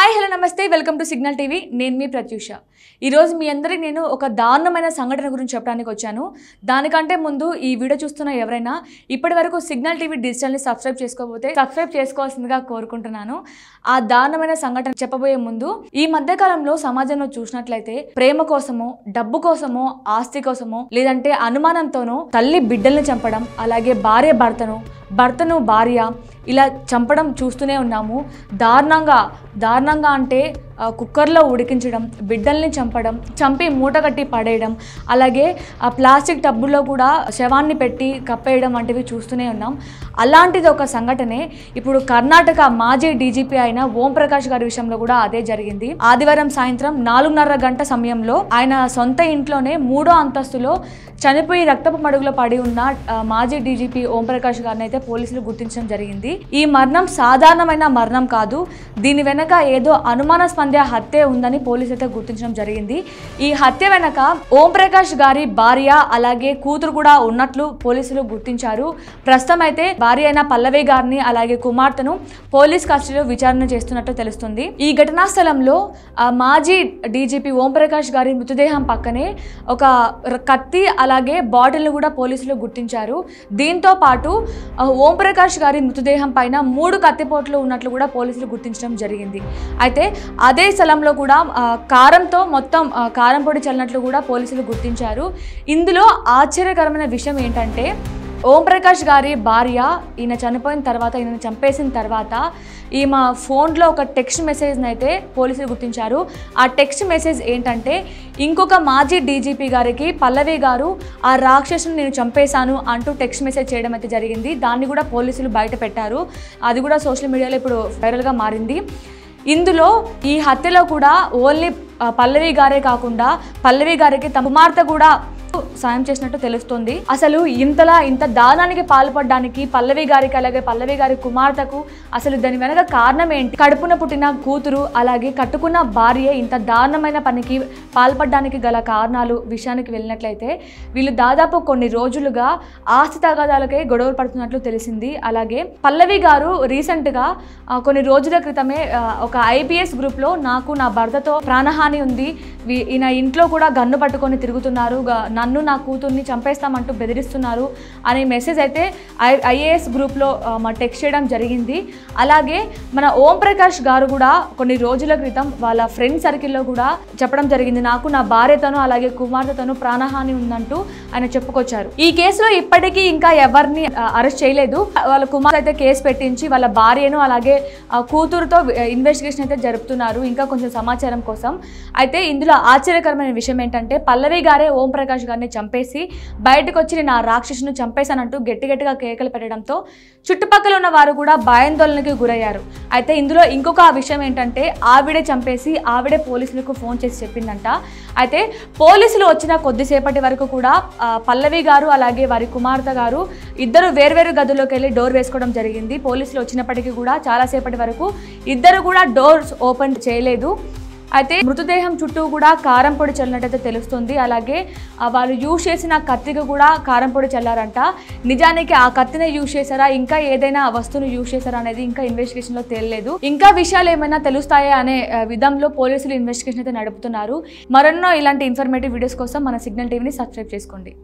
hi hello నమస్తే welcome to signal TV నేను మీ ప్రత్యూష ఈ రోజు మీ అందరికి నేను ఒక దారుణమైన సంఘటన గురించి చెప్పడానికి వచ్చాను దానికంటే ముందు ఈ వీడియో చూస్తున్న ఎవరైనా ఇప్పటివరకు సిగ్నల్ టీవీ డిజిటల్ ని సబ్స్క్రైబ్ చేసుకోకపోతే సబ్స్క్రైబ్ చేసుకోవాల్సిందిగా కోరుకుంటున్నాను ఆ దారుణమైన సంఘటన చెప్పబోయే ముందు ఈ మధ్య కాలంలో సమాజంలో చూసినట్లయితే ప్రేమ కోసమో డబ్బు కోసమో ఆస్తి కోసమో లేదంటే అనుమానంతోనో తల్లి బిడ్డల్ని చంపడం అలాగే భార్య భర్తను భార్య ఇలా చంపడం చూస్తూనే ఉన్నాము దారుణంగా అంటే కుక్కర్లో ఉడికించడం బిడ్డల్ని చంపి మూటగట్టి పడేయడం అలాగే ఆ ప్లాస్టిక్ టబ్బుల్లో కూడా శవాన్ని పెట్టి కప్పేయడం వంటివి చూస్తూనే ఉన్నాం అలాంటిది ఒక సంఘటనే ఇప్పుడు కర్ణాటక మాజీ డీజీపీ అయిన ఓం ప్రకాష్ గారి విషయంలో కూడా అదే జరిగింది ఆదివారం సాయంత్రం 4:30 గంట సమయంలో ఆయన సొంత ఇంట్లోనే 3వ అంతస్తులో చనిపోయి రక్తపు మడుగులో పడి ఉన్న మాజీ డీజీపీ ఓం ప్రకాష్ గారిని అయితే పోలీసులు గుర్తించడం జరిగింది ఈ మరణం సాధారణమైన మరణం కాదు దీని వెనక ఏదో అనుమానాస్పద హత్య ఉందని పోలీసులు అయితే గుర్తించడం జరిగింది ఈ హత్య వెనక ఓం ప్రకాష్ గారి భార్య అలాగే కూతురు కూడా ఉన్నట్లు పోలీసులు గుర్తించారు ప్రస్తుతం అయితే భార్య అయిన పల్లవి గారిని అలాగే కుమార్తెను పోలీస్ కస్టడీలో విచారణ చేస్తున్నట్టు తెలుస్తుంది ఈ ఘటనా స్థలంలో మాజీ డీజీపీ ఓం ప్రకాష్ గారి మృతదేహం పక్కనే ఒక కత్తి అలాగే బాటిల్ కూడా పోలీసులు గుర్తించారు దీంతో పాటు ఓం ప్రకాష్ గారి మృతదేహం పైన 3 కత్తిపోట్లు ఉన్నట్లు కూడా పోలీసులు గుర్తించడం జరిగింది అయితే అదే స్థలంలో కూడా కారంతో మొత్తం కారం పొడి చల్లినట్లు కూడా పోలీసులు గుర్తించారు ఇందులో ఆశ్చర్యకరమైన విషయం ఏంటంటే ఓం ప్రకాష్ గారి భార్య ఈయన చనిపోయిన తర్వాత ఈయన చంపేసిన తర్వాత ఈమె ఫోన్లో ఒక టెక్స్ట్ మెసేజ్ని అయితే పోలీసులు గుర్తించారు ఆ టెక్స్ట్ మెసేజ్ ఏంటంటే ఇంకొక మాజీ డీజీపీ గారికి పల్లవి గారు ఆ రాక్షసుని నేను చంపేశాను అంటూ టెక్స్ట్ మెసేజ్ చేయడం అయితే జరిగింది దాన్ని కూడా పోలీసులు బయట పెట్టారు అది కూడా సోషల్ మీడియాలో ఇప్పుడు వైరల్గా మారింది ఇందులో ఈ హత్యలో కూడా ఓన్లీ పల్లవి గారే కాకుండా పల్లవి గారికి తమ కుమార్తె కూడా సాయం చేసినట్టు తెలుస్తుంది అసలు ఇంత దానానికి పాల్పడడానికి పల్లవి గారికి అలాగే పల్లవి గారి కుమార్తెకు అసలు దాని వెనక కారణం ఏంటి కడుపున పుట్టిన కూతురు అలాగే కట్టుకున్న భార్య ఇంత దారుణమైన పనికి పాల్పడడానికి గల కారణాలు విషయానికి వెళ్ళినట్లయితే వీళ్ళు దాదాపు కొన్ని రోజులుగా ఆస్తి తగాదాలకై గొడవలు పడుతున్నట్లు తెలిసింది అలాగే పల్లవి గారు రీసెంట్గా కొన్ని రోజుల క్రితమే ఒక ఐపీఎస్ గ్రూప్లో నాకు నా భర్తతో ప్రాణహాని ఉంది ఈయన ఇంట్లో కూడా గన్ను పట్టుకొని తిరుగుతున్నారు నన్ను నా కూతుర్ని చంపేస్తామంటూ బెదిరిస్తున్నారు అనే మెసేజ్ అయితే ఐఏఎస్ గ్రూప్లో టెక్స్ట్ చేయడం జరిగింది అలాగే మన ఓం ప్రకాష్ గారు కూడా కొన్ని రోజుల క్రితం వాళ్ళ ఫ్రెండ్ సర్కిల్లో కూడా చెప్పడం జరిగింది నాకు నా భార్యతోనూ అలాగే కుమార్తెతోనూ ప్రాణహాని ఉందంటూ ఆయన చెప్పుకొచ్చారు ఈ కేసులో ఇప్పటికీ ఇంకా ఎవరిని అరెస్ట్ చేయలేదు వాళ్ళ కుమార్తె అయితే కేసు పెట్టించి వాళ్ళ భార్యను అలాగే కూతురుతో ఇన్వెస్టిగేషన్ అయితే జరుపుతున్నారు ఇంకా కొంచెం సమాచారం కోసం అయితే ఇందులో ఆశ్చర్యకరమైన విషయం ఏంటంటే పల్లవి గారే ఓం ప్రకాష్ గారిని చంపేసి బయటకు వచ్చి నేను ఆ రాక్షసును చంపేశానంటూ గట్టిగా కేకలు పెట్టడంతో చుట్టుపక్కల ఉన్న వారు కూడా భయాందోళనకి గురయ్యారు అయితే ఇందులో ఇంకొక విషయం ఏంటంటే ఆవిడే చంపేసి ఆవిడే పోలీసులకు ఫోన్ చేసి చెప్పిందంట అయితే పోలీసులు వచ్చిన కొద్దిసేపటి వరకు కూడా పల్లవి గారు అలాగే వారి కుమార్తె గారు ఇద్దరు వేర్వేరు గదుల్లోకి వెళ్ళి డోర్ వేసుకోవడం జరిగింది పోలీసులు వచ్చినప్పటికీ కూడా చాలాసేపటి వరకు ఇద్దరు కూడా డోర్స్ ఓపెన్ చేయలేదు అయితే మృతదేహం చుట్టూ కూడా కారం పొడి చల్లినట్టయితే తెలుస్తుంది అలాగే వాళ్ళు యూజ్ చేసిన కత్తికి కూడా కారం పొడి చల్లారంట నిజానికి ఆ కత్తినే యూజ్ చేశారా ఇంకా ఏదైనా వస్తువును యూజ్ చేశారా అనేది ఇంకా ఇన్వెస్టిగేషన్ లో తేలలేదు ఇంకా విషయాలు ఏమైనా తెలుస్తాయా అనే విధంలో పోలీసులు ఇన్వెస్టిగేషన్ అయితే నడుపుతున్నారు మరెన్నో ఇలాంటి ఇన్ఫర్మేటివ్ వీడియోస్ కోసం మన సిగ్నల్ టీవీని సబ్స్క్రైబ్ చేసుకోండి